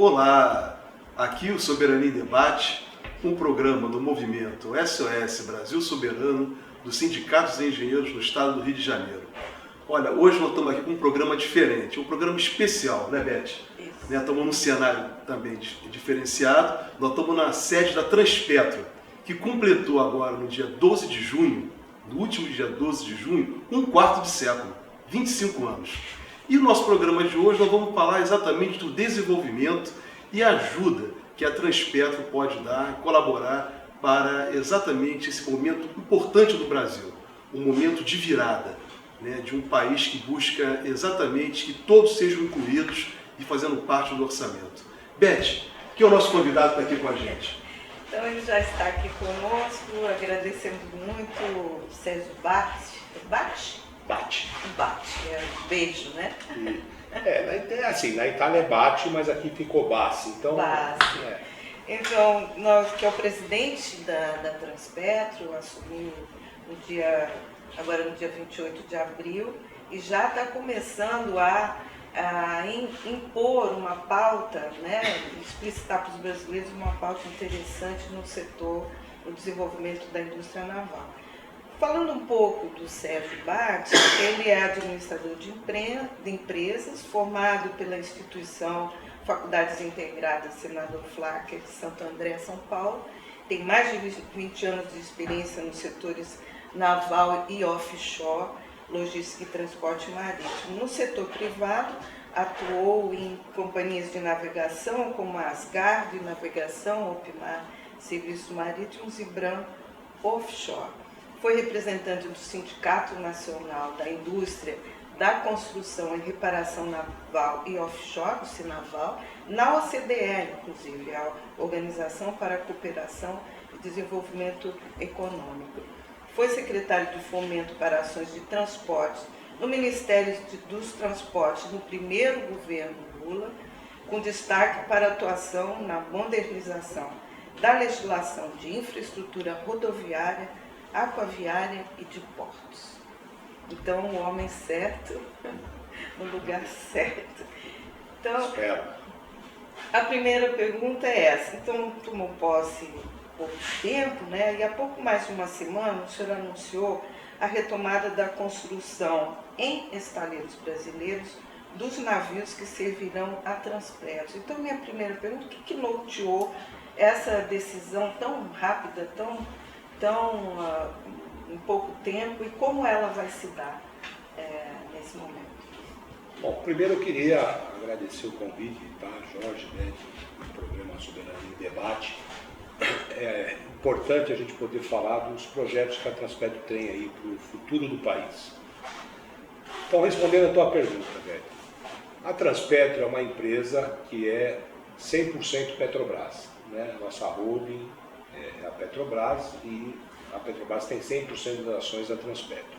Olá, aqui o Soberania em Debate, um programa do movimento SOS Brasil Soberano dos Sindicatos de Engenheiros do Estado do Rio de Janeiro. Olha, hoje nós estamos aqui com um programa diferente, um programa especial, né, Beth? Isso. Estamos num cenário também diferenciado. Nós estamos na sede da Transpetro, que completou agora no dia 12 de junho, no último dia 12 de junho, um quarto de século, 25 anos. E o nosso programa de hoje nós vamos falar exatamente do desenvolvimento e ajuda que a Transpetro pode dar e colaborar para exatamente esse momento importante do Brasil, um momento de virada, né, de um país que busca exatamente que todos sejam incluídos e fazendo parte do orçamento. Beth, que é o nosso convidado que está aqui com a gente. Então ele já está aqui conosco, agradecendo muito o Sérgio Bate, beijo, né? Na Itália é bate, mas aqui ficou Bassi. Então, Então, nós, que é o presidente da Transpetro, assumiu agora no dia 28 de abril, e já está começando a impor uma pauta, né, explicitar para os brasileiros uma pauta interessante no setor do desenvolvimento da indústria naval. Falando um pouco do Sérgio Bate, ele é administrador de empresas, formado pela instituição Faculdades Integradas Senador Flacker de Santo André, São Paulo, tem mais de 20 anos de experiência nos setores naval e offshore, logística e transporte marítimo. No setor privado, atuou em companhias de navegação como a Asgard Navegação, Opmar Serviços Marítimos e Bram Offshore. Foi representante do Sindicato Nacional da Indústria da Construção e Reparação Naval e Offshore, o Sinaval, na OCDE, inclusive, a Organização para a Cooperação e Desenvolvimento Econômico. Foi secretário de Fomento para Ações de Transportes no Ministério dos Transportes no primeiro governo Lula, com destaque para a atuação na modernização da legislação de infraestrutura rodoviária, aquaviária e de portos. Então, o homem certo, no lugar certo. Então, a primeira pergunta é essa. Então, tomou posse há pouco tempo, né? E há pouco mais de uma semana, o senhor anunciou a retomada da construção em estaleiros brasileiros dos navios que servirão a Transpetro. Então, minha primeira pergunta, o que norteou essa decisão tão rápida, em pouco tempo, e como ela vai se dar nesse momento? Bom, primeiro eu queria agradecer o convite, tá, Jorge, né, do programa Soberania em Debate. É importante a gente poder falar dos projetos que a Transpetro tem aí para o futuro do país. Então, respondendo a tua pergunta, velho, a Transpetro é uma empresa que é 100% Petrobras, né? Nossa holding é a Petrobras e a Petrobras tem 100% das ações da Transpetro.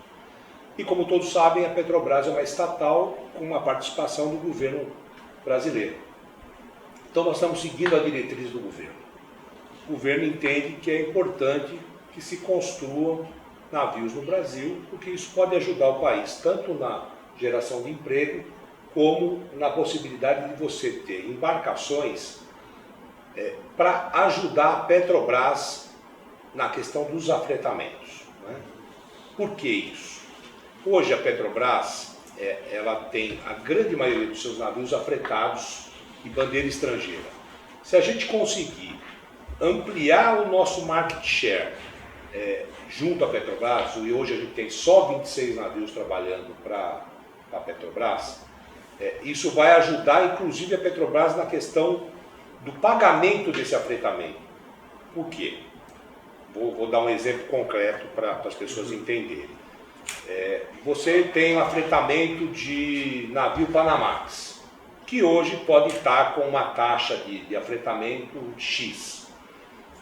E como todos sabem, a Petrobras é uma estatal com uma participação do governo brasileiro. Então nós estamos seguindo a diretriz do governo. O governo entende que é importante que se construam navios no Brasil, porque isso pode ajudar o país, tanto na geração de emprego, como na possibilidade de você ter embarcações para ajudar a Petrobras na questão dos afretamentos, né? Por que isso? Hoje a Petrobras ela tem a grande maioria dos seus navios afretados de bandeira estrangeira. Se a gente conseguir ampliar o nosso market share junto à Petrobras, e hoje a gente tem só 26 navios trabalhando para a Petrobras, isso vai ajudar inclusive a Petrobras na questão do pagamento desse afretamento. Por quê? Vou dar um exemplo concreto para as pessoas entenderem. Você tem um afretamento de navio Panamax, que hoje pode estar com uma taxa de afretamento X.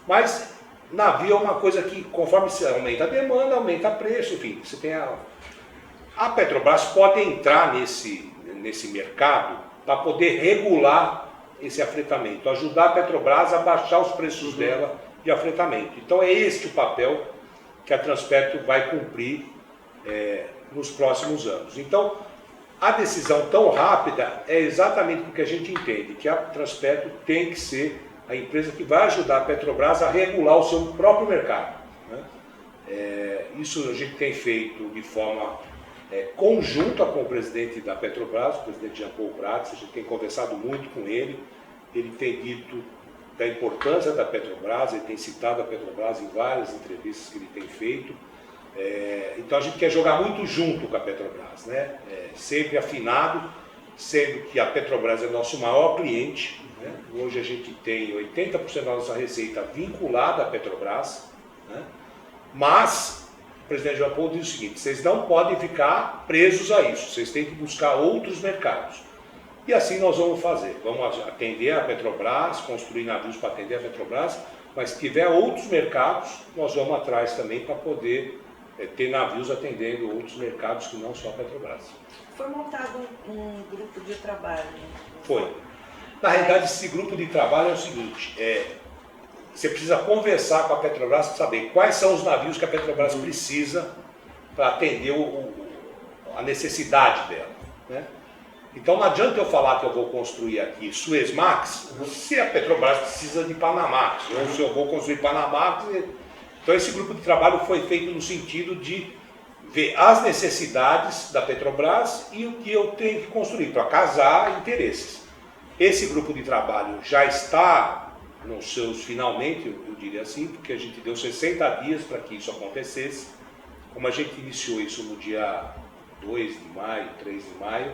Mas navio é uma coisa que, conforme se aumenta a demanda, aumenta o preço, enfim, você tem a Petrobras pode entrar nesse mercado para poder regular esse afretamento, ajudar a Petrobras a baixar os preços dela de afretamento. Então é este o papel que a Transpetro vai cumprir nos próximos anos. Então, a decisão tão rápida é exatamente porque a gente entende que a Transpetro tem que ser a empresa que vai ajudar a Petrobras a regular o seu próprio mercado, né? Isso a gente tem feito de forma conjunta com o presidente da Petrobras, o presidente Jean Paul Prats. A gente tem conversado muito com ele, ele tem dito da importância da Petrobras, ele tem citado a Petrobras em várias entrevistas que ele tem feito. Então a gente quer jogar muito junto com a Petrobras, né? Sempre afinado, sendo que a Petrobras é nosso maior cliente, né? Hoje a gente tem 80% da nossa receita vinculada à Petrobras, né? Mas o presidente Jean Paul diz o seguinte: vocês não podem ficar presos a isso, vocês têm que buscar outros mercados. E assim nós vamos fazer, vamos atender a Petrobras, construir navios para atender a Petrobras, mas se tiver outros mercados, nós vamos atrás também para poder ter navios atendendo outros mercados que não só a Petrobras. Foi montado um grupo de trabalho? Foi. Na realidade, esse grupo de trabalho é o seguinte: você precisa conversar com a Petrobras para saber quais são os navios que a Petrobras precisa para atender a necessidade dela, né? Então não adianta eu falar que eu vou construir aqui Suezmax se a Petrobras precisa de Panamax, ou se eu vou construir Panamax. Então esse grupo de trabalho foi feito no sentido de ver as necessidades da Petrobras e o que eu tenho que construir para casar interesses. Esse grupo de trabalho já está nos seus finalmente, eu diria assim, porque a gente deu 60 dias para que isso acontecesse. Como a gente iniciou isso no dia 2 de maio, 3 de maio,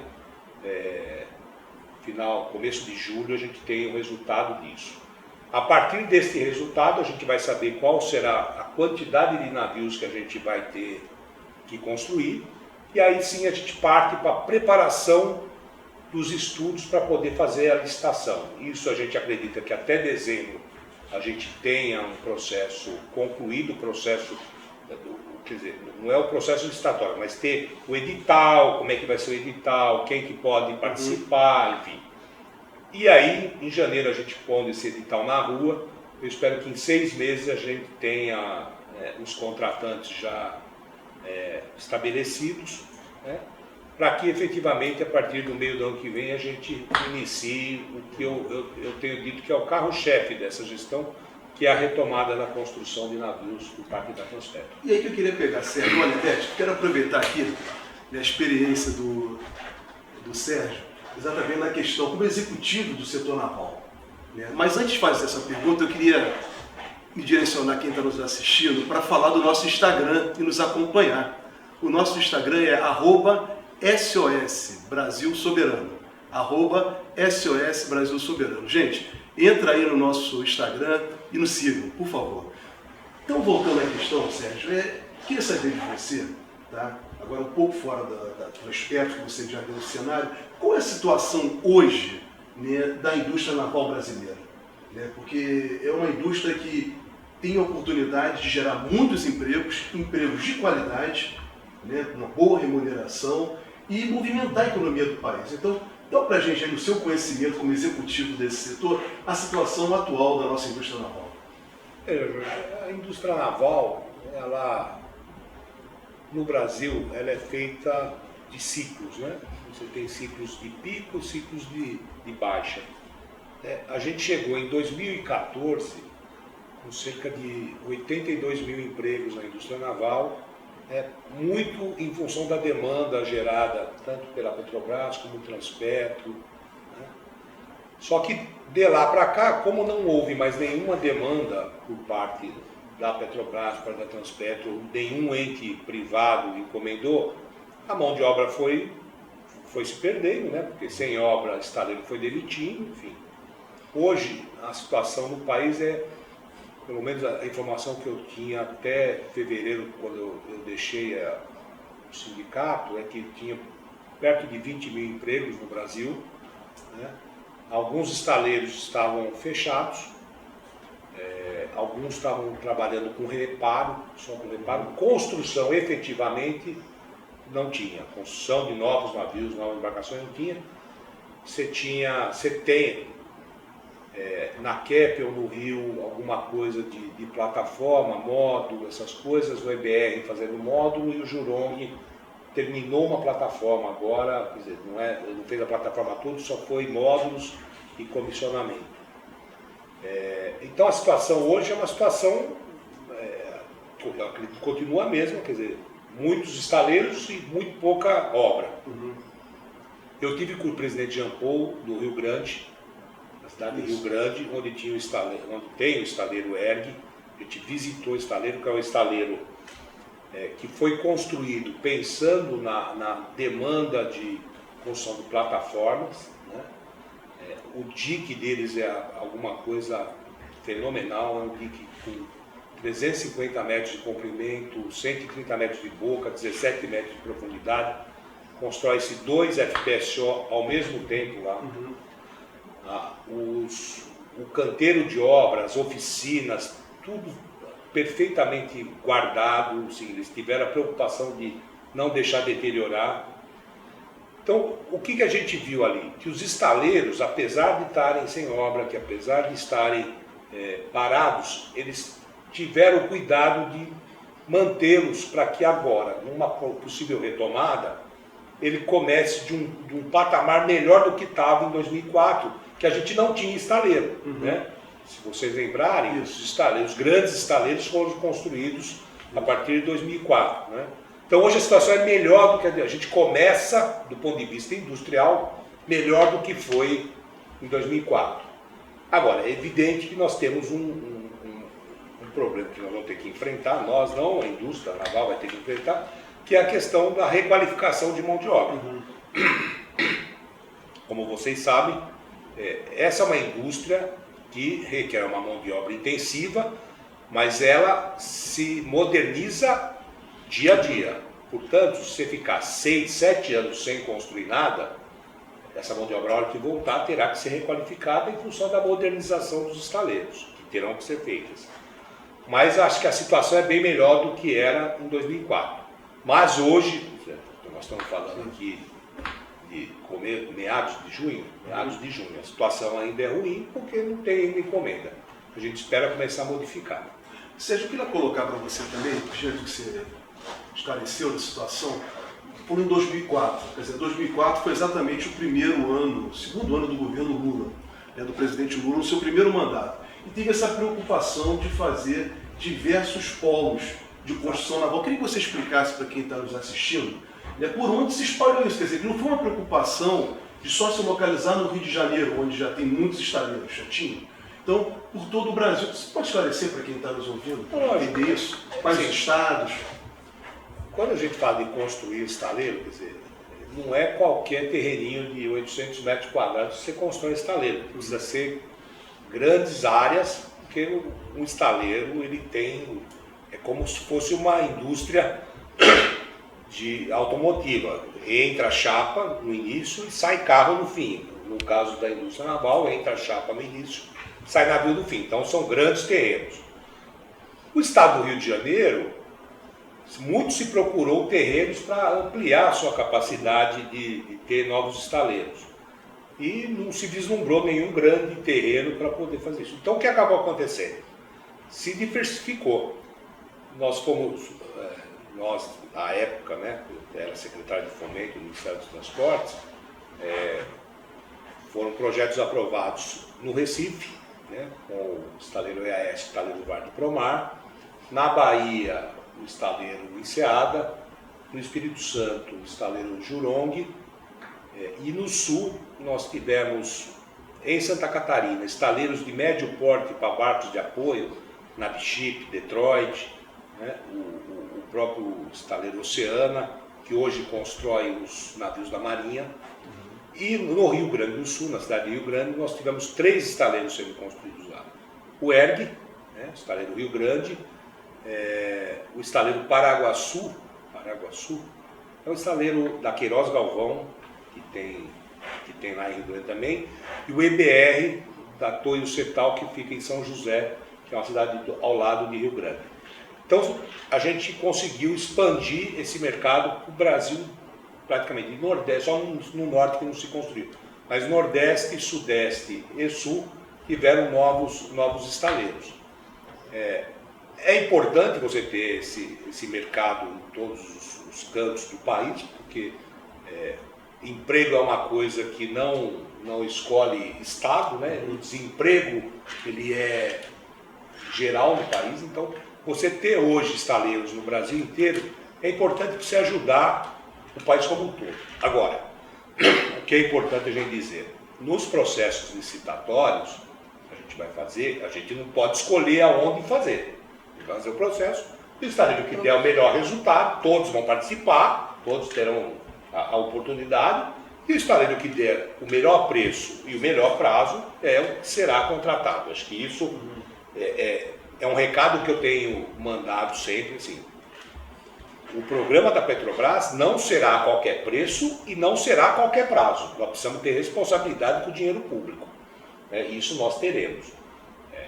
começo de julho, a gente tem o resultado disso. A partir desse resultado, a gente vai saber qual será a quantidade de navios que a gente vai ter que construir, e aí sim a gente parte para a preparação dos estudos para poder fazer a licitação. Isso a gente acredita que até dezembro a gente tenha um processo concluído, quer dizer, não é o processo licitatório, mas ter o edital, como é que vai ser o edital, quem que pode participar, enfim. E aí, em janeiro, a gente pondo esse edital na rua. Eu espero que em 6 meses a gente tenha os contratantes já estabelecidos, né, para que efetivamente, a partir do meio do ano que vem, a gente inicie o que eu tenho dito que é o carro-chefe dessa gestão, que é a retomada da construção de navios do Parque da Transpetro. E aí que eu queria pegar, Sérgio, olha, Tete, quero aproveitar aqui a experiência do Sérgio, exatamente na questão como executivo do setor naval, né? Mas antes de fazer essa pergunta, eu queria me direcionar quem está nos assistindo para falar do nosso Instagram e nos acompanhar. O nosso Instagram é @SOS Brasil Soberano. @SOS Brasil Soberano. Gente, entra aí no nosso Instagram e nos sigam, por favor. Então, voltando à questão, Sérgio, queria saber de você, tá? Agora um pouco fora da Transpetro, que você já deu o cenário, qual é a situação hoje, né, da indústria naval brasileira? Né? Porque é uma indústria que tem a oportunidade de gerar muitos empregos de qualidade, né, com uma boa remuneração e movimentar a economia do país. Então, dá para a gente, aí, no seu conhecimento como executivo desse setor, a situação atual da nossa indústria naval. A indústria naval, no Brasil, ela é feita de ciclos, né? Você tem ciclos de pico, ciclos de baixa. A gente chegou em 2014 com cerca de 82 mil empregos na indústria naval, muito em função da demanda gerada tanto pela Petrobras como Transpetro, né? Só que de lá para cá, como não houve mais nenhuma demanda por parte da Petrobras, para da Transpetro, nenhum ente privado encomendou, a mão de obra foi se perdendo, né? Porque sem obra, o estaleiro foi demitindo, enfim. Hoje, a situação no país pelo menos a informação que eu tinha até fevereiro, quando eu deixei o sindicato, é que tinha perto de 20 mil empregos no Brasil, né? Alguns estaleiros estavam fechados, alguns estavam trabalhando com reparo, só com reparo. Construção, efetivamente, não tinha. Construção de novos navios, novas embarcações, não tinha. Você tem na Keppel, no Rio, alguma coisa de plataforma, módulo, essas coisas, o EBR fazendo módulo e o Jurong terminou uma plataforma agora, quer dizer, não fez a plataforma toda, só foi módulos e comissionamento. Então a situação hoje é uma situação, eu acredito que continua a mesma, quer dizer, muitos estaleiros e muito pouca obra. Eu tive com o presidente Jean Paul no Rio Grande, na cidade de Rio Grande, onde tem o estaleiro ERG. A gente visitou o estaleiro, que é um estaleiro que foi construído pensando na demanda de construção de plataformas, né? O dique deles é alguma coisa fenomenal, é um dique com 350 metros de comprimento, 130 metros de boca, 17 metros de profundidade. Constrói-se 2 FPSO ao mesmo tempo lá. O canteiro de obras, oficinas, tudo perfeitamente guardado, assim, eles tiveram a preocupação de não deixar deteriorar. Então, o que a gente viu ali? Que os estaleiros, apesar de estarem sem obra, que apesar de estarem parados, eles tiveram cuidado de mantê-los para que agora, numa possível retomada, ele comece de um patamar melhor do que estava em 2004, que a gente não tinha estaleiro, né? Se vocês lembrarem, os grandes estaleiros foram construídos a partir de 2004, né? Então hoje a situação é melhor do que a gente começa, do ponto de vista industrial, melhor do que foi em 2004. Agora, é evidente que nós temos um problema que nós vamos ter que enfrentar, nós não, a indústria naval vai ter que enfrentar, que é a questão da requalificação de mão de obra. Como vocês sabem, essa é uma indústria que requer uma mão de obra intensiva, mas ela se moderniza dia a dia. Portanto, se você ficar 6, 7 anos sem construir nada, essa mão de obra, a hora que voltar, terá que ser requalificada em função da modernização dos estaleiros, que terão que ser feitas. Mas acho que a situação é bem melhor do que era em 2004. Mas hoje, nós estamos falando aqui de meados de junho, a situação ainda é ruim porque não tem ainda encomenda. A gente espera começar a modificar. Sérgio, eu queria colocar para você também, diante do que você esclareceu da situação, por em 2004. Quer dizer, 2004 foi exatamente o segundo ano do governo Lula, do presidente Lula, no seu primeiro mandato. E teve essa preocupação de fazer diversos polos de construção naval. Eu queria que você explicasse para quem está nos assistindo, por onde se espalhou isso. Quer dizer, não foi uma preocupação de só se localizar no Rio de Janeiro, onde já tem muitos estaleiros, já tinha. Então, por todo o Brasil. Você pode esclarecer para quem está nos ouvindo? Entender isso? Quais estados? Quando a gente fala de construir estaleiro, quer dizer, não é qualquer terreninho de 800 metros quadrados que você constrói estaleiro. Precisa ser grandes áreas, porque um estaleiro ele tem, é como se fosse uma indústria de automotiva. Entra a chapa no início e sai carro no fim. No caso da indústria naval, entra a chapa no início, sai navio no fim. Então são grandes terrenos. O estado do Rio de Janeiro, muito se procurou terrenos para ampliar a sua capacidade de ter novos estaleiros. E não se vislumbrou nenhum grande terreno para poder fazer isso. Então o que acabou acontecendo? Se diversificou. Nós na época, né, eu era secretário de Fomento do Ministério dos Transportes, foram projetos aprovados no Recife, né, com o estaleiro EAS, o estaleiro Vale Promar, na Bahia, o estaleiro Enseada, no Espírito Santo, o estaleiro Jurong, e no Sul nós tivemos, em Santa Catarina, estaleiros de médio porte para barcos de apoio, Navship, Detroit, né, o próprio estaleiro Oceana, que hoje constrói os navios da Marinha. E no Rio Grande do Sul, na cidade de Rio Grande, nós tivemos 3 estaleiros sendo construídos lá. O ERG, né, o estaleiro Rio Grande, o estaleiro Paraguaçu, é o estaleiro da Queiroz Galvão, que tem lá em Rio Grande também, e o EBR da Toio Cetal, que fica em São José, que é uma cidade ao lado de Rio Grande. Então a gente conseguiu expandir esse mercado para o Brasil praticamente, de Nordeste, só no Norte que não se construiu, mas Nordeste, Sudeste e Sul tiveram novos estaleiros. É importante você ter esse mercado em todos os os cantos do país, porque emprego é uma coisa que não escolhe estado, né? O desemprego ele é geral no país, então você ter hoje estaleiros no Brasil inteiro é importante para você ajudar o país como um todo. Agora, o que é importante a gente dizer, nos processos licitatórios que a gente vai fazer, a gente não pode escolher aonde fazer. Vai fazer o processo, o estaleiro que der o melhor resultado, todos vão participar, todos terão a oportunidade, e o estaleiro que der o melhor preço e o melhor prazo é o que será contratado. Acho que isso é um recado que eu tenho mandado sempre, assim. O programa da Petrobras não será a qualquer preço e não será a qualquer prazo. Nós precisamos ter responsabilidade com o dinheiro público. Isso nós teremos.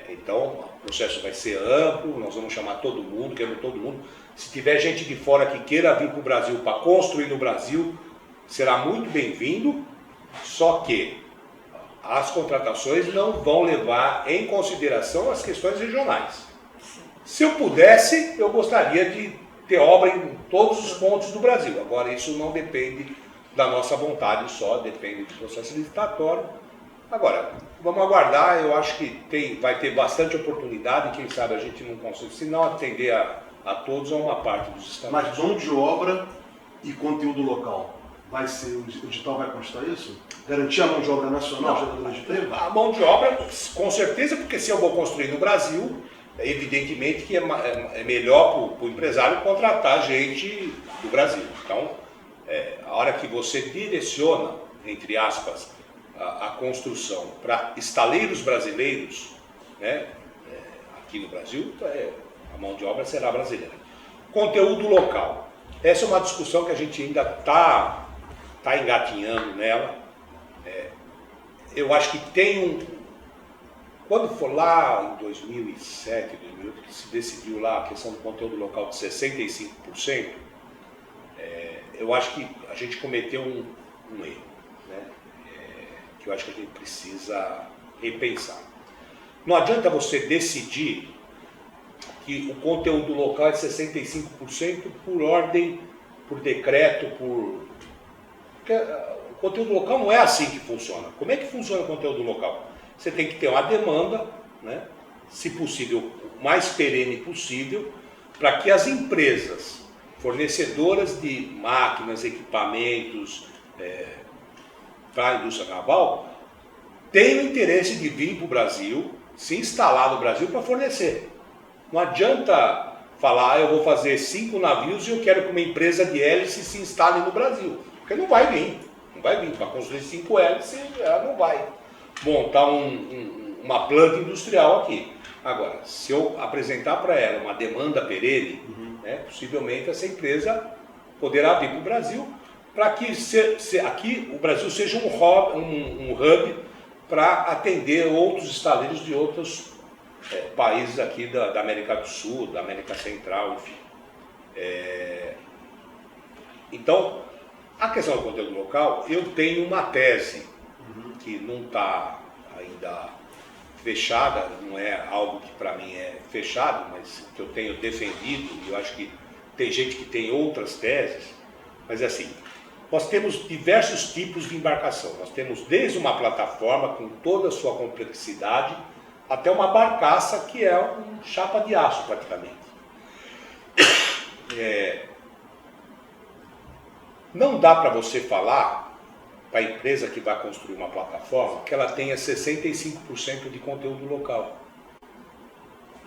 Então, o processo vai ser amplo, nós vamos chamar todo mundo, queremos todo mundo. Se tiver gente de fora que queira vir para o Brasil para construir no Brasil, será muito bem-vindo, só que as contratações não vão levar em consideração as questões regionais. Se eu pudesse, eu gostaria de ter obra em todos os pontos do Brasil. Agora, isso não depende da nossa vontade só, depende do processo licitatório. Agora, vamos aguardar, eu acho que vai ter bastante oportunidade, quem sabe a gente não consegue, se não atender a todos, a uma parte dos estados. Mas mão de obra e conteúdo local, vai ser, o edital vai constar isso? Garantir a mão de obra nacional, geradora de emprego? A mão de obra, com certeza, porque se eu vou construir no Brasil, evidentemente que é melhor para o empresário contratar gente do Brasil. Então, a hora que você direciona, entre aspas, a construção para estaleiros brasileiros, né, aqui no Brasil, a mão de obra será brasileira. Conteúdo local. Essa é uma discussão que a gente ainda está engatinhando nela. Eu acho que tem quando for lá em 2007, 2008, que se decidiu lá a questão do conteúdo local de 65%, eu acho que a gente cometeu um erro, né? Que eu acho que a gente precisa repensar. Não adianta você decidir que o conteúdo local é 65% por ordem, por decreto, porque o conteúdo local não é assim que funciona. Como é que funciona o conteúdo local? Você tem que ter uma demanda, né, se possível, o mais perene possível, para que as empresas fornecedoras de máquinas, equipamentos para a indústria naval tenham interesse de vir para o Brasil, se instalar no Brasil para fornecer. Não adianta falar, eu vou fazer 5 navios e eu quero que uma empresa de hélice se instale no Brasil, porque não vai vir. Não vai vir. Para construir 5 hélices, ela não vai montar uma planta industrial aqui. Agora, se eu apresentar para ela uma demanda perene, né, possivelmente essa empresa poderá vir para o Brasil, para que aqui o Brasil seja um hub para atender outros estaleiros de outros países aqui da América do Sul, da América Central, enfim. Então, a questão do conteúdo local, eu tenho uma tese que não está ainda fechada, não é algo que para mim é fechado, mas que eu tenho defendido, e eu acho que tem gente que tem outras teses, mas é assim, nós temos diversos tipos de embarcação, nós temos desde uma plataforma com toda a sua complexidade, até uma barcaça que é um chapa de aço praticamente. Não dá para você falar para a empresa que vai construir uma plataforma que ela tenha 65% de conteúdo local.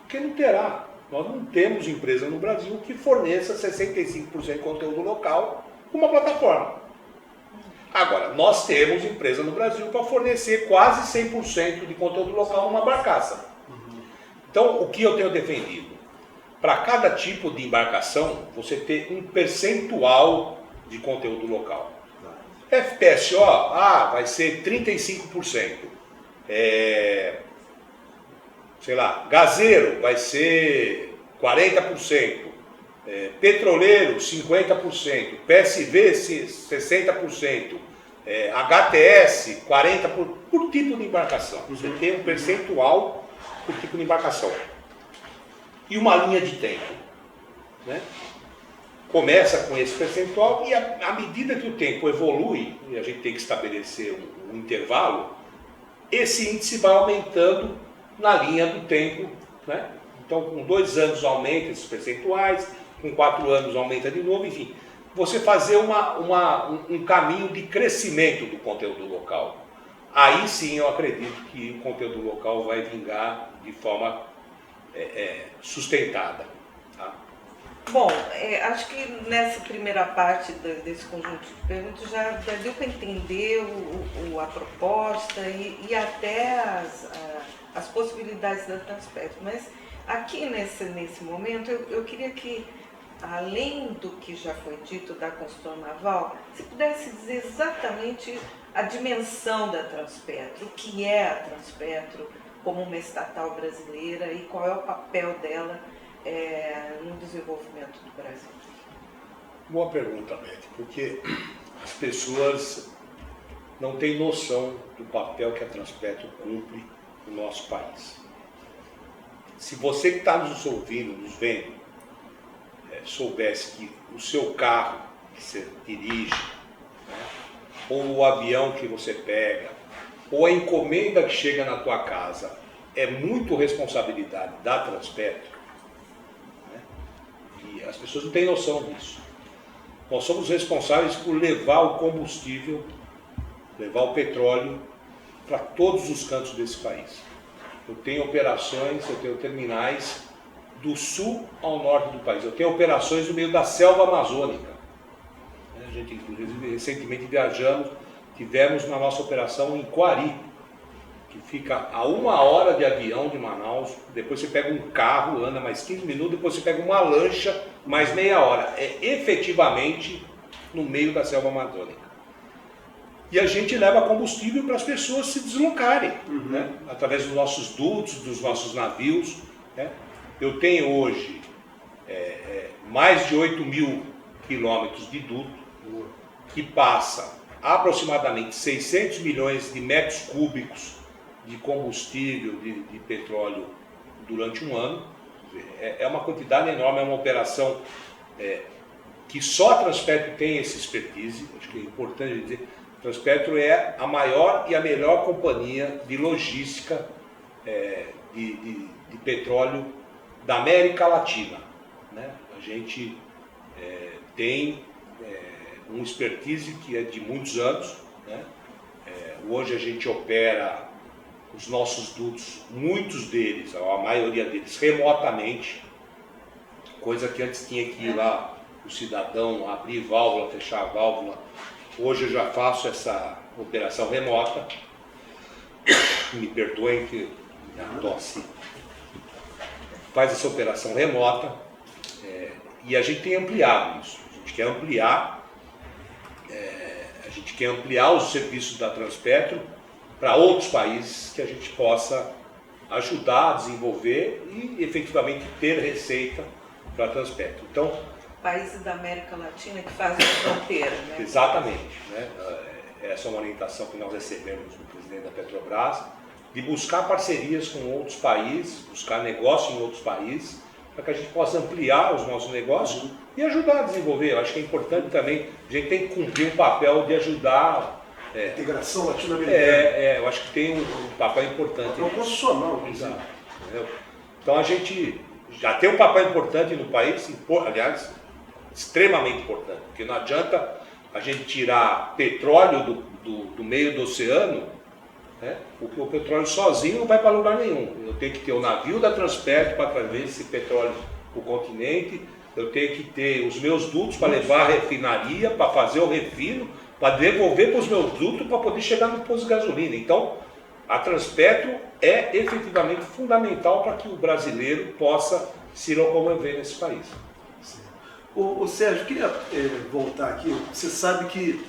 Porque não terá. Nós não temos empresa no Brasil que forneça 65% de conteúdo local com uma plataforma. Agora, nós temos empresa no Brasil para fornecer quase 100% de conteúdo local numa barcaça. Então, o que eu tenho defendido? Para cada tipo de embarcação, você ter um percentual de conteúdo local. FPSO, vai ser 35%. Sei lá, gazeiro vai ser 40%. Petroleiro, 50%. PSV, 60%. HTS, 40% por tipo de embarcação. Você tem um percentual por tipo de embarcação. E uma linha de tempo, né? começa com esse percentual e à medida que o tempo evolui, e a gente tem que estabelecer um intervalo, esse índice vai aumentando na linha do tempo, né? Então, com 2 anos aumenta esses percentuais, com 4 anos aumenta de novo, enfim. Você fazer um caminho de crescimento do conteúdo local. Aí sim eu acredito que o conteúdo local vai vingar de forma sustentada. Tá? Bom, acho que nessa primeira parte desse conjunto de perguntas já deu para entender a proposta e até as possibilidades da Transpetro. Mas aqui nesse momento eu queria que, além do que já foi dito da construção naval, se pudesse dizer exatamente a dimensão da Transpetro, o que é a Transpetro como uma estatal brasileira e qual é o papel dela no desenvolvimento do Brasil. Boa pergunta, Beth, porque as pessoas não têm noção do papel que a Transpetro cumpre no nosso país. Se você que está nos ouvindo, nos vendo, soubesse que o seu carro que você dirige, né, ou o avião que você pega, ou a encomenda que chega na tua casa, é muito responsabilidade da Transpetro, né, e as pessoas não têm noção disso. Nós somos responsáveis por levar o combustível, levar o petróleo para todos os cantos desse país. Eu tenho operações, eu tenho terminais do sul ao norte do país. Eu tenho operações no meio da selva amazônica. A gente, inclusive, recentemente viajamos, tivemos na nossa operação em Quari, que fica a 1 hora de avião de Manaus. Depois você pega um carro, anda mais 15 minutos, depois você pega uma lancha, mais meia hora. É efetivamente no meio da selva amazônica. E a gente leva combustível para as pessoas se deslocarem, né? Através dos nossos dutos, dos nossos navios, né? Eu tenho hoje mais de 8.000 quilômetros de duto, que passa aproximadamente 600 milhões de metros cúbicos de combustível, de petróleo durante um ano. É uma quantidade enorme, é uma operação que só a Transpetro tem esse expertise. Acho que é importante dizer, a Transpetro é a maior e a melhor companhia de logística de petróleo da América Latina, né? A gente tem um expertise que é de muitos anos, né? Hoje a gente opera os nossos dutos, muitos deles, a maioria deles, remotamente, coisa que antes tinha que ir lá o cidadão abrir válvula, fechar a válvula. Hoje eu já faço essa operação remota. Me perdoem que a tosse. Faz essa operação remota e a gente tem ampliado isso. A gente quer ampliar os serviços da Transpetro para outros países que a gente possa ajudar a desenvolver e efetivamente ter receita para a Transpetro. Então, países da América Latina que fazem fronteira, né? Exatamente, né? Essa é uma orientação que nós recebemos do presidente da Petrobras, de buscar parcerias com outros países, buscar negócio em outros países, para que a gente possa ampliar os nossos negócios e ajudar a desenvolver. Eu acho que é importante também, a gente tem que cumprir um papel de ajudar. Integração latino-americana. Eu acho que tem um papel importante. É um profissional, exato. Então a gente já tem um papel importante no país, aliás, extremamente importante, porque não adianta a gente tirar petróleo do meio do oceano, né? Porque o petróleo sozinho não vai para lugar nenhum. Eu tenho que ter o navio da Transpetro para trazer esse petróleo para o continente, eu tenho que ter os meus dutos para levar a refinaria, para fazer o refino, para devolver para os meus dutos para poder chegar no posto de gasolina. Então, a Transpetro é efetivamente fundamental para que o brasileiro possa se locomover nesse país. Ô Sérgio, eu queria voltar aqui. Você sabe que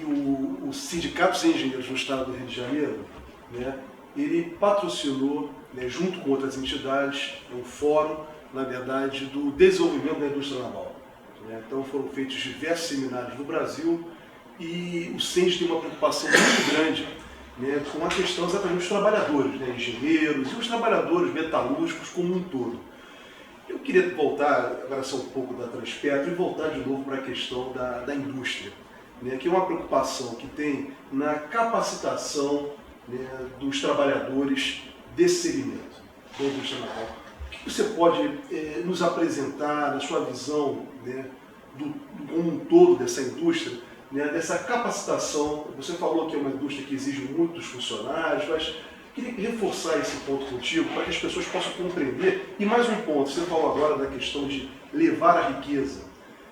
o Sindicato Sem Engenheiros no estado do Rio de Janeiro, né, ele patrocinou, né, junto com outras entidades, um fórum, na verdade, do desenvolvimento da indústria naval. Né? Então foram feitos diversos seminários no Brasil e o SENS tem uma preocupação muito grande, né, com a questão exatamente dos trabalhadores, né, engenheiros e os trabalhadores metalúrgicos como um todo. Eu queria voltar, agora só um pouco da Transpetro, e voltar de novo para a questão da indústria, né, que é uma preocupação que tem na capacitação, né, dos trabalhadores desse segmento, da indústria naval. O que você pode nos apresentar, na sua visão, né, como um todo dessa indústria, né, dessa capacitação? Você falou que é uma indústria que exige muitos funcionários, mas queria reforçar esse ponto contigo para que as pessoas possam compreender. E mais um ponto, você falou agora da questão de levar a riqueza,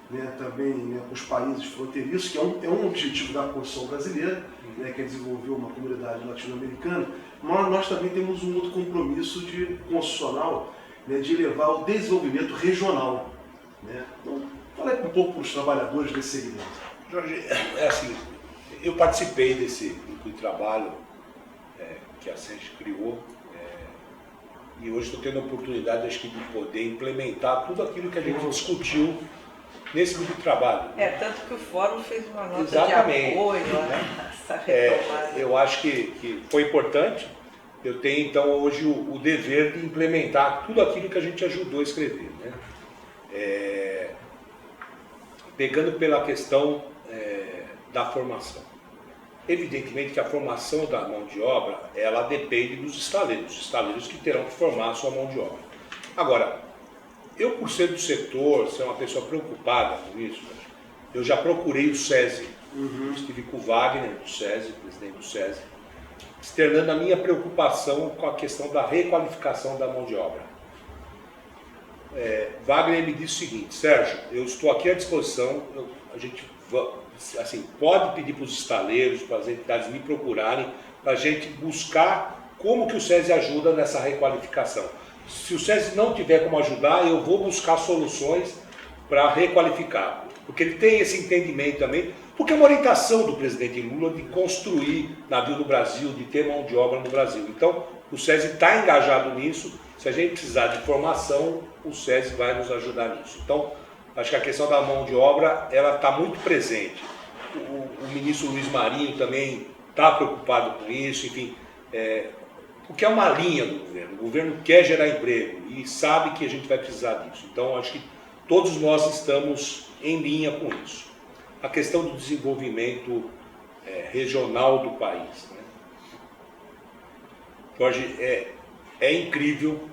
né, também, né, para os países fronteiriços, que é um objetivo da Constituição brasileira, né, que é desenvolver uma comunidade latino-americana, mas nós também temos um outro compromisso constitucional, né, de levar o desenvolvimento regional. Né? Então, fala um pouco para os trabalhadores desse segmento. Jorge, é assim, eu participei desse grupo de trabalho que a SENGE criou, e hoje estou tendo a oportunidade, acho que, de poder implementar tudo aquilo que a gente discutiu nesse grupo de trabalho. Tanto que o Fórum fez uma nota Exatamente, de apoio, né? Essa retomada. Eu acho que foi importante. Eu tenho, então, hoje o dever de implementar tudo aquilo que a gente ajudou a escrever, né? Pegando pela questão da formação. Evidentemente que a formação da mão de obra, ela depende dos estaleiros que terão que formar a sua mão de obra. Agora, eu, por ser do setor, ser uma pessoa preocupada com isso, eu já procurei o SESI, estive com o Wagner do SESI, presidente do SESI, externando a minha preocupação com a questão da requalificação da mão de obra. Wagner me disse o seguinte: Sérgio, eu estou aqui à disposição, a gente assim, pode pedir para os estaleiros, para as entidades me procurarem, para a gente buscar como que o SESI ajuda nessa requalificação. Se o SESI não tiver como ajudar, eu vou buscar soluções para requalificar. Porque ele tem esse entendimento também, porque é uma orientação do presidente Lula de construir navio no Brasil, de ter mão de obra no Brasil. Então, o SESI está engajado nisso. Se a gente precisar de formação, o SESI vai nos ajudar nisso. Então, acho que a questão da mão de obra, ela está muito presente. O ministro Luiz Marinho também está preocupado com isso, enfim, porque é uma linha do governo. O governo quer gerar emprego e sabe que a gente vai precisar disso. Então, acho que todos nós estamos em linha com isso. A questão do desenvolvimento regional do país, né? Jorge, é incrível,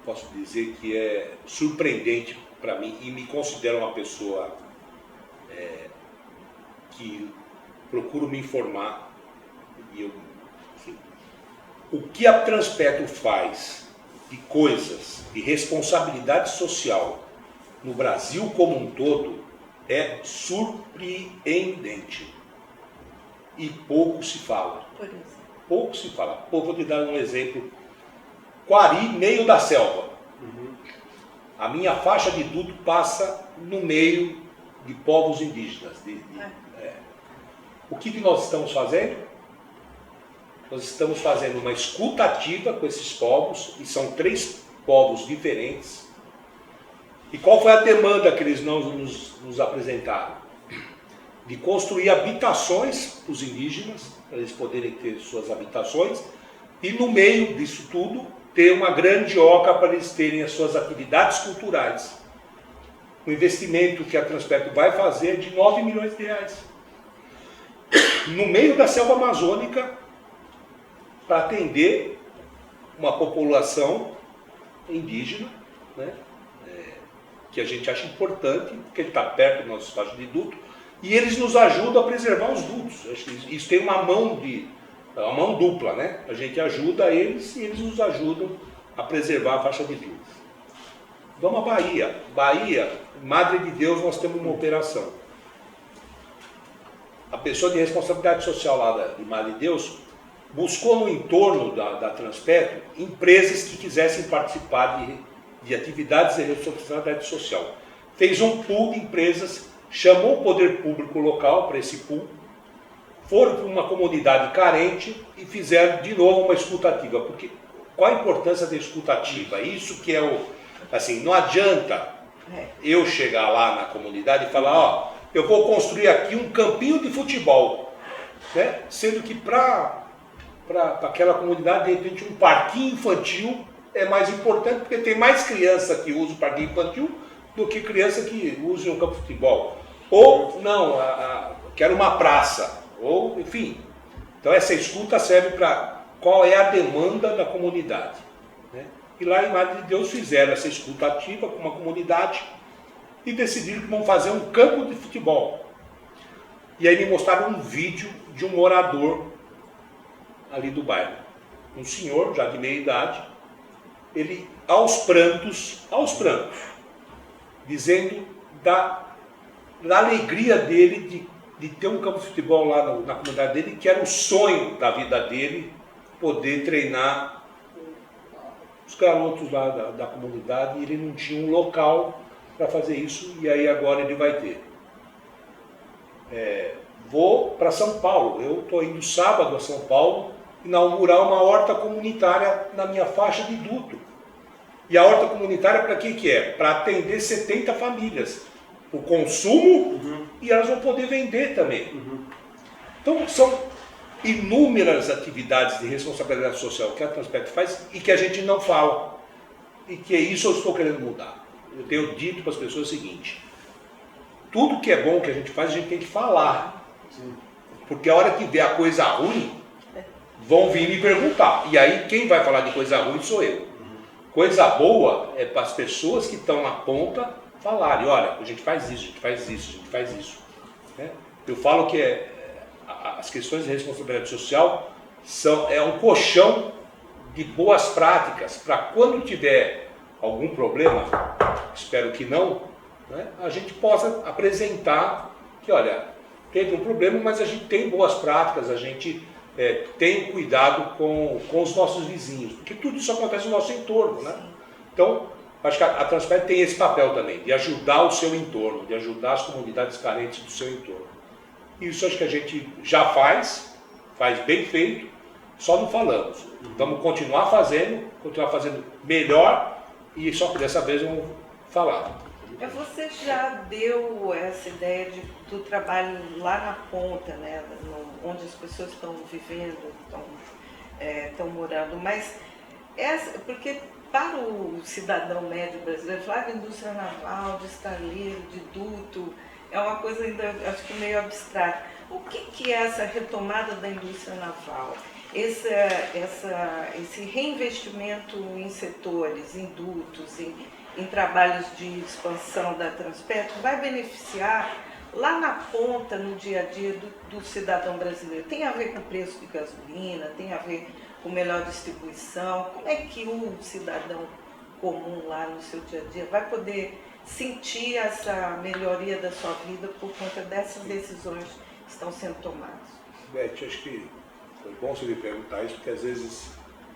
posso dizer que é surpreendente para mim, e me considero uma pessoa que procuro me informar, e o que a Transpetro faz de coisas, de responsabilidade social no Brasil como um todo é surpreendente. E pouco se fala. Por isso. Pouco se fala. Vou te dar um exemplo. Quari, meio da selva. A minha faixa de duto passa no meio de povos indígenas. O que nós estamos fazendo? Nós estamos fazendo uma escuta ativa com esses povos, e são 3 povos diferentes. E qual foi a demanda que eles nos apresentaram? De construir habitações para os indígenas, para eles poderem ter suas habitações, e no meio disso tudo, ter uma grande oca para eles terem as suas atividades culturais. O investimento que a Transpetro vai fazer é de 9 milhões de reais. No meio da selva amazônica, para atender uma população indígena, né, que a gente acha importante, porque ele está perto do nosso estágio de duto, e eles nos ajudam a preservar os dutos. Isso tem uma mão dupla, né? A gente ajuda eles e eles nos ajudam a preservar a faixa de duto. Vamos à Bahia. Bahia, Madre de Deus, nós temos uma operação. A pessoa de responsabilidade social lá de Madre de Deus buscou no entorno da Transpetro empresas que quisessem participar de atividades de responsabilidade social. Fez um pool de empresas, chamou o poder público local para esse pool, foram para uma comunidade carente e fizeram de novo uma escutativa. Porque qual a importância da escutativa? Isso que é assim, não adianta eu chegar lá na comunidade e falar, eu vou construir aqui um campinho de futebol, né? Sendo que para aquela comunidade, de repente, um parquinho infantil é mais importante porque tem mais criança que usa o parquinho infantil do que criança que usa um campo de futebol. Ou, não, quero uma praça, ou, enfim. Então essa escuta serve para qual é a demanda da comunidade. Né? E lá em Madre de Deus fizeram essa escuta ativa com uma comunidade e decidiram que vão fazer um campo de futebol. E aí me mostraram um vídeo de um morador ali do bairro. Um senhor, já de meia idade, ele aos prantos, dizendo da alegria dele de ter um campo de futebol lá na comunidade dele, que era o sonho da vida dele, poder treinar os garotos lá da comunidade, e ele não tinha um local para fazer isso, e aí agora ele vai ter. Vou para São Paulo, eu estou indo sábado a São Paulo, inaugurar uma horta comunitária na minha faixa de duto. E a horta comunitária para que é? Para atender 70 famílias. O consumo e elas vão poder vender também. Então são inúmeras atividades de responsabilidade social que a Transpetro faz e que a gente não fala. E que é isso eu estou querendo mudar. Eu tenho dito para as pessoas o seguinte: tudo que é bom que a gente faz, a gente tem que falar. Porque a hora que vê a coisa ruim, vão vir me perguntar. E aí quem vai falar de coisa ruim sou eu. Coisa boa é para as pessoas que estão na ponta falarem: olha, a gente faz isso, a gente faz isso, a gente faz isso. Né? Eu falo que as questões de responsabilidade social é um colchão de boas práticas para quando tiver algum problema, espero que não, né, a gente possa apresentar que, olha, teve um problema, mas a gente tem boas práticas, a gente tem cuidado com os nossos vizinhos, porque tudo isso acontece no nosso entorno, né? Então, acho que a Transpetro tem esse papel também, de ajudar o seu entorno, de ajudar as comunidades carentes do seu entorno. Isso acho que a gente já faz bem feito, só não falamos. Vamos continuar fazendo melhor, e só que dessa vez vamos falar. Você já deu essa ideia do trabalho lá na ponta, né, onde as pessoas estão vivendo, estão morando, mas porque para o cidadão médio brasileiro, falar de indústria naval, de estaleiro, de duto, é uma coisa ainda, acho que meio abstrata. O que é essa retomada da indústria naval? Esse reinvestimento em setores, em dutos, em trabalhos de expansão da Transpetro, vai beneficiar lá na ponta, no dia a dia do cidadão brasileiro? Tem a ver com o preço de gasolina, tem a ver com melhor distribuição? Como é que o cidadão comum lá no seu dia a dia vai poder sentir essa melhoria da sua vida por conta dessas decisões que estão sendo tomadas? Beth, acho que foi bom você me perguntar isso, porque às vezes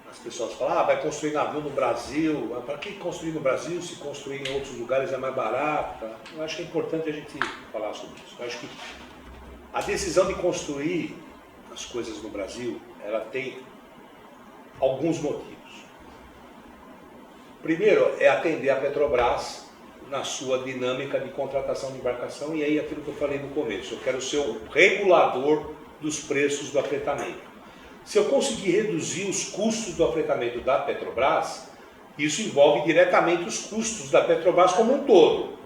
as pessoas falam: vai construir navio no Brasil. Para que construir no Brasil se construir em outros lugares é mais barato? Tá? Eu acho que é importante a gente falar sobre isso. Eu acho que a decisão de construir as coisas no Brasil, ela tem alguns motivos. Primeiro é atender a Petrobras na sua dinâmica de contratação de embarcação, e aí aquilo que eu falei no começo, eu quero ser o regulador dos preços do afretamento. Se eu conseguir reduzir os custos do afretamento da Petrobras, isso envolve diretamente os custos da Petrobras como um todo.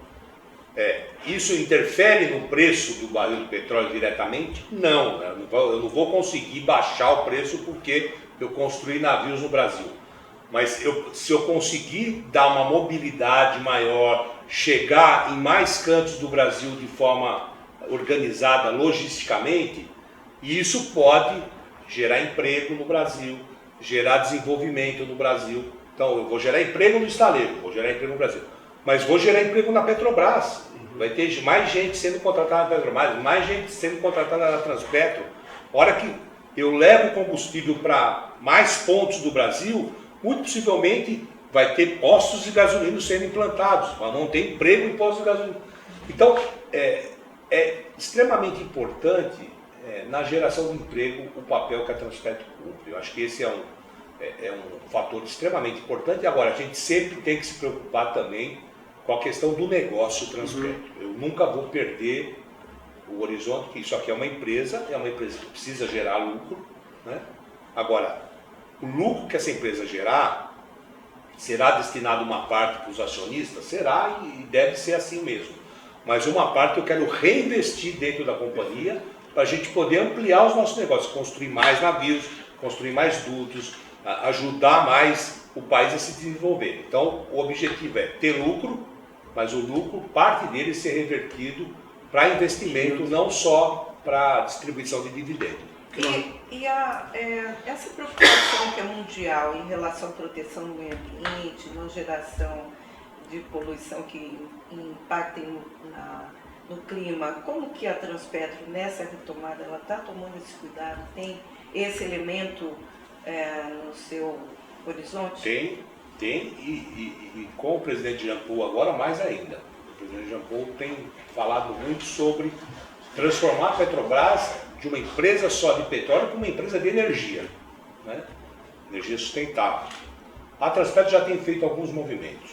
Isso interfere no preço do barril de petróleo diretamente? Não, eu não vou conseguir baixar o preço porque eu construí navios no Brasil. Mas se eu conseguir dar uma mobilidade maior, chegar em mais cantos do Brasil de forma organizada logisticamente, isso pode gerar emprego no Brasil, gerar desenvolvimento no Brasil. Então, eu vou gerar emprego no estaleiro, vou gerar emprego no Brasil, mas vou gerar emprego na Petrobras. Vai ter mais gente sendo contratada na Petrobras, mais gente sendo contratada na Transpetro. A hora que eu levo combustível para mais pontos do Brasil, muito possivelmente vai ter postos de gasolina sendo implantados, mas não tem emprego em postos de gasolina. Então, é extremamente importante na geração de emprego o papel que a Transpetro cumpre. Eu acho que esse é um fator extremamente importante. Agora, a gente sempre tem que se preocupar também com a questão do negócio Transpetro. Eu nunca vou perder o horizonte, que isso aqui é uma empresa que precisa gerar lucro, né? Agora, o lucro que essa empresa gerar, Será destinado uma parte para os acionistas? Será e deve ser assim mesmo. Mas uma parte eu quero reinvestir dentro da companhia para a gente poder ampliar os nossos negócios, construir mais navios, construir mais dutos, ajudar mais o país a se desenvolver. Então, o objetivo é ter lucro, mas o lucro, parte dele ser revertido para investimento, não só para distribuição de dividendo. Essa preocupação que é mundial em relação à proteção do meio ambiente, não geração de poluição que impactem no clima, como que a Transpetro, nessa retomada, ela está tomando esse cuidado? Tem esse elemento no seu horizonte? Tem, e com o presidente Jean Paul agora mais ainda. O presidente Jean Paul tem falado muito sobre transformar a Petrobras de uma empresa só de petróleo para uma empresa de energia, né? Energia sustentável. A Transpetro já tem feito alguns movimentos.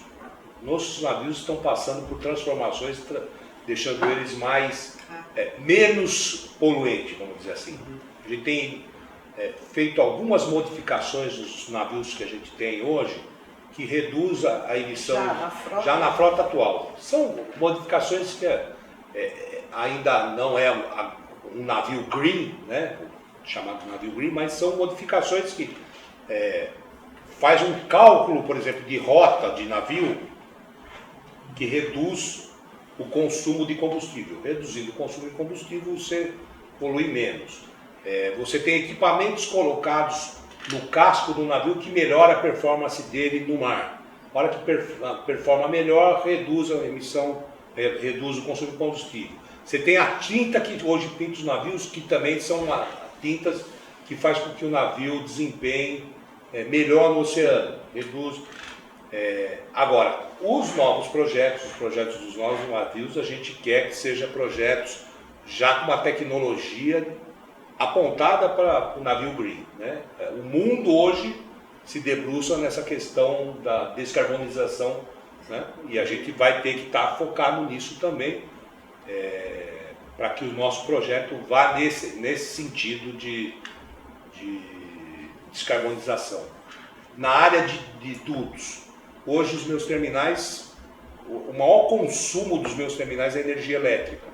Nossos navios estão passando por transformações, deixando eles menos poluentes, vamos dizer assim. A gente tem feito algumas modificações nos navios que a gente tem hoje, que reduz a emissão já na frota atual. São modificações que ainda não é um navio green, né, chamado navio green, mas são modificações que faz um cálculo, por exemplo, de rota de navio que reduz o consumo de combustível. Reduzindo o consumo de combustível, você polui menos. Você tem equipamentos colocados no casco do navio que melhora a performance dele no mar. A hora que performa melhor, reduz a emissão, reduz o consumo de combustível. Você tem a tinta que hoje pinta os navios, que também são tintas que faz com que o navio desempenhe melhor no oceano, reduz. Agora, os novos projetos, os projetos dos novos navios, a gente quer que sejam projetos já com uma tecnologia apontada para o navio green, né? O mundo hoje se debruça nessa questão da descarbonização, né? E a gente vai ter que estar focado nisso também, para que o nosso projeto vá nesse sentido de descarbonização. Na área de dutos, hoje os meus terminais, o maior consumo dos meus terminais é energia elétrica.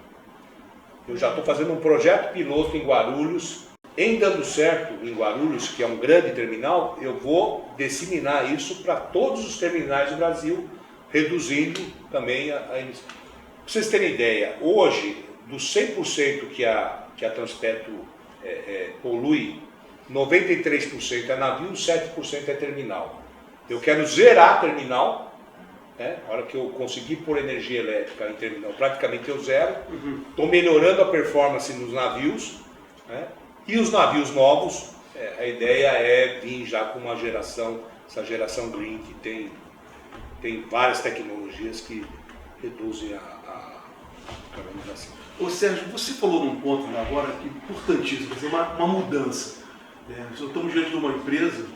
Eu já estou fazendo um projeto piloto em Guarulhos. Em dando certo em Guarulhos, que é um grande terminal, eu vou disseminar isso para todos os terminais do Brasil, reduzindo também a emissão. Para vocês terem ideia, hoje, dos 100% que a Transpetro polui, 93% é navio, 7% é terminal. Eu quero zerar terminal. Na hora que eu conseguir pôr energia elétrica em terminal, praticamente eu zero. Estou melhorando a performance nos navios, né? E os navios novos, a ideia é vir já com uma geração, essa geração green, que tem várias tecnologias que reduzem a carbonização. Ô Sérgio, você falou num ponto agora que é importantíssimo, quer dizer, uma mudança. Nós estamos diante de uma empresa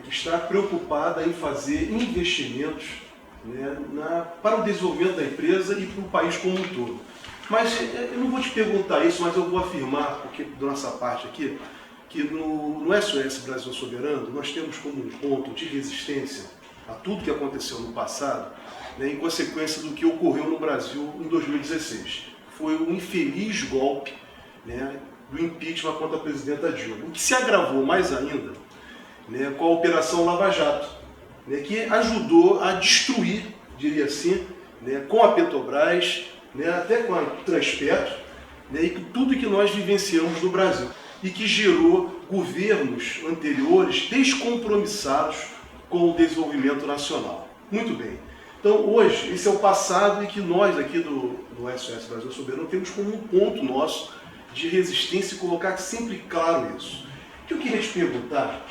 que está preocupada em fazer investimentos para o desenvolvimento da empresa e para o país como um todo. Mas eu não vou te perguntar isso, mas eu vou afirmar, porque da nossa parte aqui, que no SOS Brasil Soberano nós temos como um ponto de resistência a tudo que aconteceu no passado, em consequência do que ocorreu no Brasil em 2016. Foi um infeliz golpe do impeachment contra a presidenta Dilma, o que se agravou mais ainda com a Operação Lava Jato, que ajudou a destruir, diria assim, com a Petrobras, até com a Transpetro, e com tudo que nós vivenciamos no Brasil, e que gerou governos anteriores descompromissados com o desenvolvimento nacional. Muito bem. Então hoje, esse é o passado e que nós aqui do SOS Brasil Soberano temos como um ponto nosso de resistência e colocar sempre claro isso. O que eu queria te perguntar,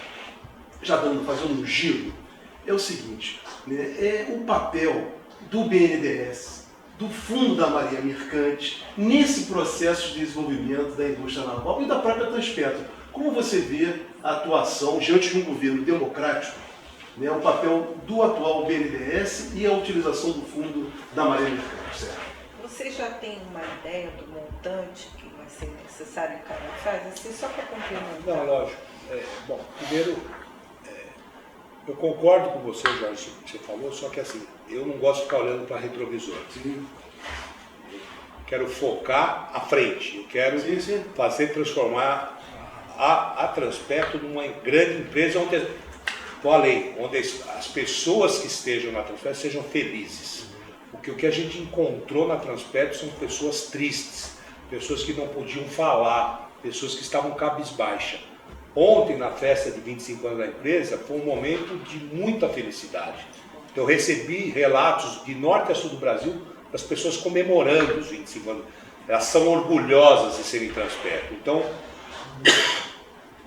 já fazendo um giro, é o seguinte, o papel do BNDES, do Fundo da Marinha Mercante, nesse processo de desenvolvimento da indústria naval e da própria Transpetro. Como você vê a atuação diante de um governo democrático, o papel do atual BNDES e a utilização do Fundo da Marinha Mercante, certo? Você já tem uma ideia do montante que vai ser necessário em cada fase? Assim, só para complementar. Não, lógico. Bom, primeiro, Eu concordo com você, Jorge, o que você falou, só que assim, eu não gosto de ficar olhando para retrovisor. Sim. Eu quero focar à frente, eu quero transformar a Transpetro numa grande empresa onde, onde as pessoas que estejam na Transpetro sejam felizes. Porque o que a gente encontrou na Transpetro são pessoas tristes, pessoas que não podiam falar, pessoas que estavam cabisbaixas. Ontem, na festa de 25 anos da empresa, foi um momento de muita felicidade. Eu recebi relatos de norte a sul do Brasil das pessoas comemorando os 25 anos. Elas são orgulhosas de serem Transpetro. Então,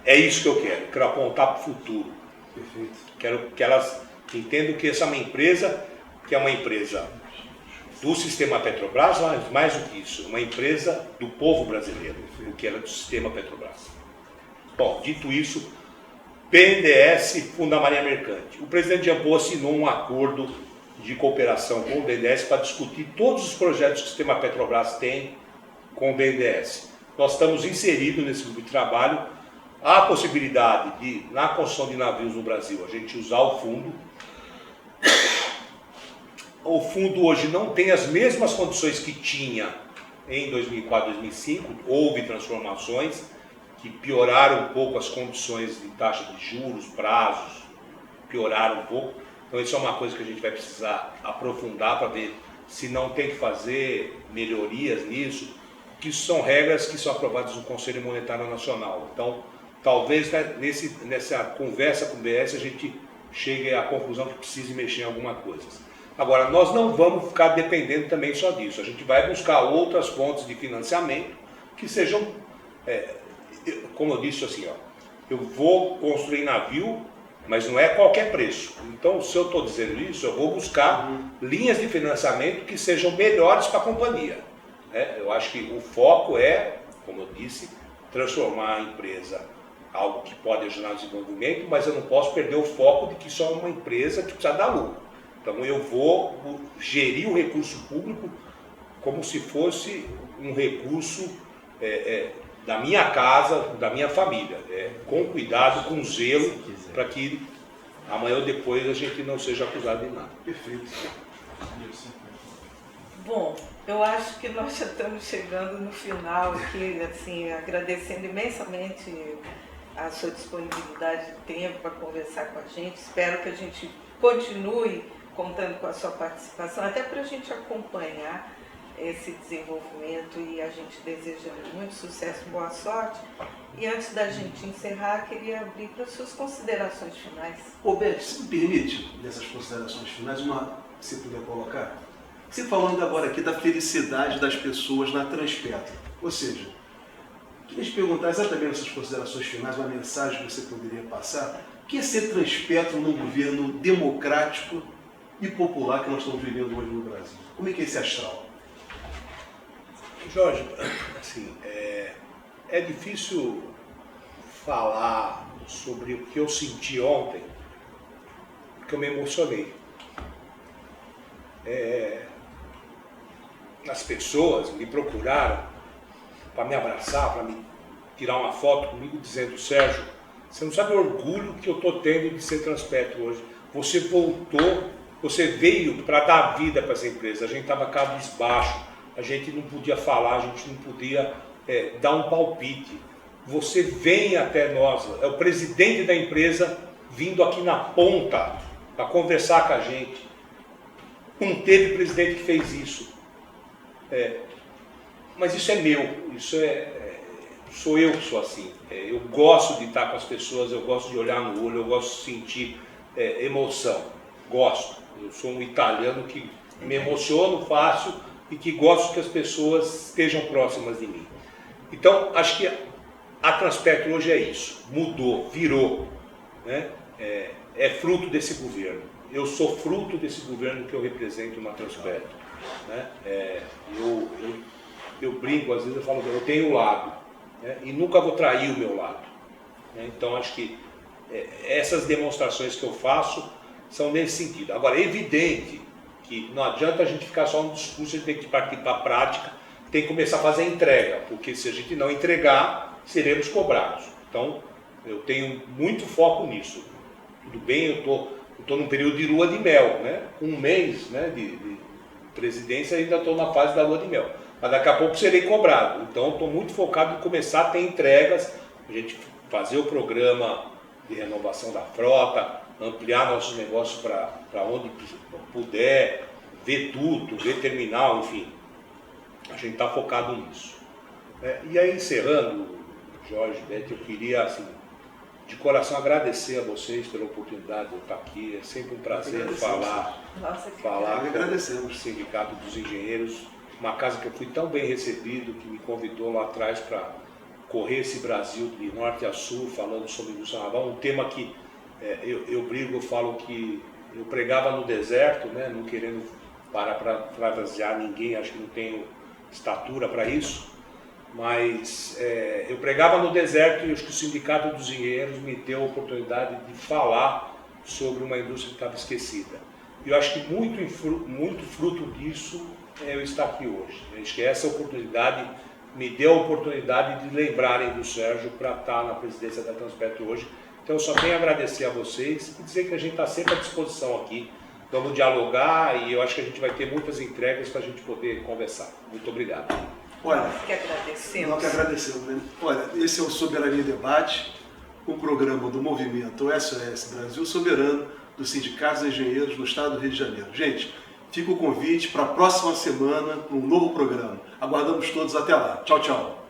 é isso que eu quero. Quero apontar para o futuro. Perfeito. Quero que elas entendam que essa é uma empresa que é uma empresa do sistema Petrobras, mas mais do que isso, uma empresa do povo brasileiro, o que era do sistema Petrobras. Bom, dito isso, BNDES, Fundo da Marinha Mercante. O presidente Jean Paul assinou um acordo de cooperação com o BNDES para discutir todos os projetos que o sistema Petrobras tem com o BNDES. Nós estamos inseridos nesse grupo de trabalho. Há a possibilidade de, na construção de navios no Brasil, a gente usar o fundo. O fundo hoje não tem as mesmas condições que tinha em 2004, 2005. Houve transformações que pioraram um pouco as condições de taxa de juros, prazos, pioraram um pouco. Então isso é uma coisa que a gente vai precisar aprofundar para ver se não tem que fazer melhorias nisso, que isso são regras que são aprovadas no Conselho Monetário Nacional. Então, talvez nessa conversa com o BS a gente chegue à conclusão que precise mexer em alguma coisa. Agora, nós não vamos ficar dependendo também só disso. A gente vai buscar outras fontes de financiamento que sejam... como eu disse assim, ó, eu vou construir navio, mas não é qualquer preço. Então, se eu estou dizendo isso, eu vou buscar linhas de financiamento que sejam melhores para a companhia. Eu acho que o foco é, como eu disse, transformar a empresa algo que pode ajudar no desenvolvimento, mas eu não posso perder o foco de que só é uma empresa que precisa dar lucro. Então, eu vou gerir o recurso público como se fosse um recurso da minha casa, da minha família, com cuidado, com zelo, para que amanhã ou depois a gente não seja acusado de nada. Perfeito. Bom, eu acho que nós já estamos chegando no final aqui, assim, agradecendo imensamente a sua disponibilidade de tempo para conversar com a gente. Espero que a gente continue contando com a sua participação, até para a gente acompanhar esse desenvolvimento, e a gente deseja muito sucesso, boa sorte. E antes da gente encerrar, queria abrir para as suas considerações finais. Roberto, se me permite, nessas considerações finais, uma que você puder colocar. Você falando agora aqui da felicidade das pessoas na Transpetro, ou seja, queria te perguntar exatamente nessas considerações finais, uma mensagem que você poderia passar. O que é ser Transpetro num governo democrático e popular que nós estamos vivendo hoje no Brasil? Como é que é esse astral? Jorge, assim, é difícil falar sobre o que eu senti ontem, porque eu me emocionei. As pessoas me procuraram para me abraçar, para me tirar uma foto comigo, dizendo: Sérgio, você não sabe o orgulho que eu estou tendo de ser Transpetro hoje. Você voltou, você veio para dar vida para essa empresa. A gente estava cabisbaixo, a gente não podia falar, a gente não podia dar um palpite. Você vem até nós, é o presidente da empresa vindo aqui na ponta para conversar com a gente. Não teve presidente que fez isso. Mas isso é meu, sou eu que sou assim. Eu gosto de estar com as pessoas, eu gosto de olhar no olho, eu gosto de sentir emoção. Gosto. Eu sou um italiano que me emociono fácil e que gosto que as pessoas estejam próximas de mim. Então, acho que a Transpetro hoje é isso. Mudou, virou. Né? É fruto desse governo. Eu sou fruto desse governo que eu represento na Transpetro. Né? Eu brinco, às vezes eu falo, eu tenho um lado, né? E nunca vou trair o meu lado. Né? Então, acho que essas demonstrações que eu faço são nesse sentido. Agora, é evidente que não adianta a gente ficar só no discurso, a gente tem que partir para a prática, tem que começar a fazer a entrega, porque se a gente não entregar, seremos cobrados. Então, eu tenho muito foco nisso. tudo bem, eu tô num período de lua de mel, né? Um mês, né, de presidência, ainda estou na fase da lua de mel. Mas daqui a pouco serei cobrado. Então estou muito focado em começar a ter entregas, a gente fazer o programa de renovação da frota, ampliar nossos negócios para onde puder, ver tudo, ver terminal, enfim. A gente está focado nisso. E aí, encerrando, Jorge, Beth, eu queria, assim, de coração agradecer a vocês pela oportunidade de eu estar aqui. É sempre um prazer falar com o Sindicato dos Engenheiros, uma casa que eu fui tão bem recebido, que me convidou lá atrás para correr esse Brasil de norte a sul, falando sobre indústria naval, um tema que eu brigo, eu falo que eu pregava no deserto, né, não querendo parar para parafrasear ninguém, acho que não tenho estatura para isso, mas eu pregava no deserto e acho que o Sindicato dos Engenheiros me deu a oportunidade de falar sobre uma indústria que estava esquecida. E eu acho que muito fruto disso é eu estar aqui hoje. Acho que essa oportunidade me deu a oportunidade de lembrarem do Sérgio para estar na presidência da Transpetro hoje. Então eu só tenho a agradecer a vocês e dizer que a gente está sempre à disposição aqui. Vamos dialogar e eu acho que a gente vai ter muitas entregas para a gente poder conversar. Muito obrigado. Olha, Nós que agradecemos. Nós que agradecemos, né? Olha, esse é o Soberania Debate, um programa do movimento SOS Brasil Soberano, dos Sindicatos Engenheiros no Estado do Rio de Janeiro. Gente, fica o convite para a próxima semana, um novo programa. Aguardamos todos até lá. Tchau, tchau.